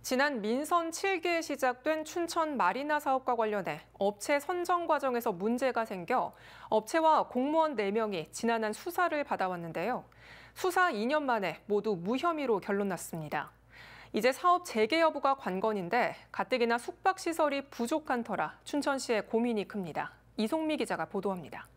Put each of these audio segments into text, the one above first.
지난 민선 7기에 시작된 춘천 마리나 사업과 관련해 업체 선정 과정에서 문제가 생겨 업체와 공무원 4명이 지난한 수사를 받아왔는데요. 수사 2년 만에 모두 무혐의로 결론났습니다. 이제 사업 재개 여부가 관건인데 가뜩이나 숙박시설이 부족한 터라 춘천시의 고민이 큽니다. 이송미 기자가 보도합니다.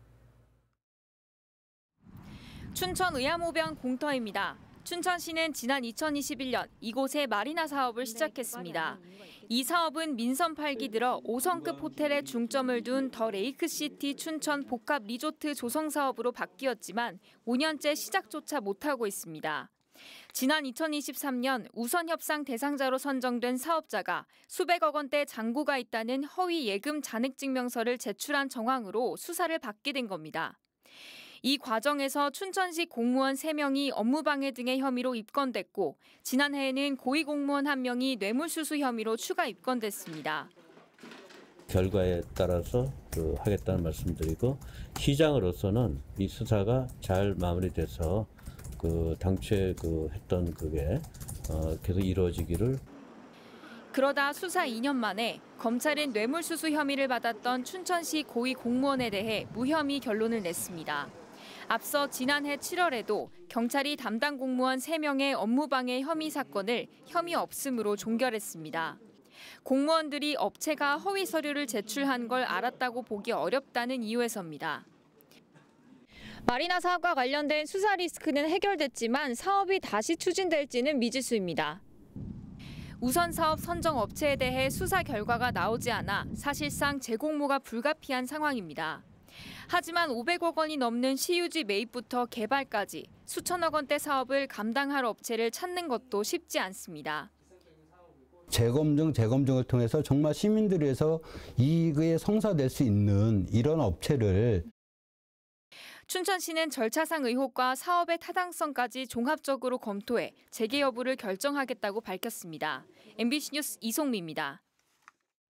춘천 의암호변 공터입니다. 춘천시는 지난 2021년 이곳에 마리나 사업을 시작했습니다. 이 사업은 민선 8기 들어 5성급 호텔에 중점을 둔 더 레이크시티 춘천 복합 리조트 조성 사업으로 바뀌었지만 5년째 시작조차 못하고 있습니다. 지난 2023년 우선 협상 대상자로 선정된 사업자가 수백억 원대 잔고가 있다는 허위 예금 잔액 증명서를 제출한 정황으로 수사를 받게 된 겁니다. 이 과정에서 춘천시 공무원 3명이 업무방해 등의 혐의로 입건됐고 지난해에는 고위공무원 1명이 뇌물수수 혐의로 추가 입건됐습니다. 결과에 따라서 하겠다는 말씀드리고 시장으로서는 이 수사가 잘 마무리돼서 당초에 했던 그게 계속 이루어지기를. 그러다 수사 2년 만에 검찰은 뇌물수수 혐의를 받았던 춘천시 고위공무원에 대해 무혐의 결론을 냈습니다. 앞서 지난해 7월에도 경찰이 담당 공무원 3명의 업무방해 혐의 사건을 혐의 없음으로 종결했습니다. 공무원들이 업체가 허위 서류를 제출한 걸 알았다고 보기 어렵다는 이유에서입니다. 마리나 사업과 관련된 수사 리스크는 해결됐지만 사업이 다시 추진될지는 미지수입니다. 우선 사업 선정 업체에 대해 수사 결과가 나오지 않아 사실상 재공모가 불가피한 상황입니다. 하지만 500억 원이 넘는 시유지 매입부터 개발까지 수천억 원대 사업을 감당할 업체를 찾는 것도 쉽지 않습니다. 재검증을 통해서 정말 시민들을 위해서 이익에 성사될 수 있는 이런 업체를. 춘천시는 절차상 의혹과 사업의 타당성까지 종합적으로 검토해 재개 여부를 결정하겠다고 밝혔습니다. MBC 뉴스 이송미입니다.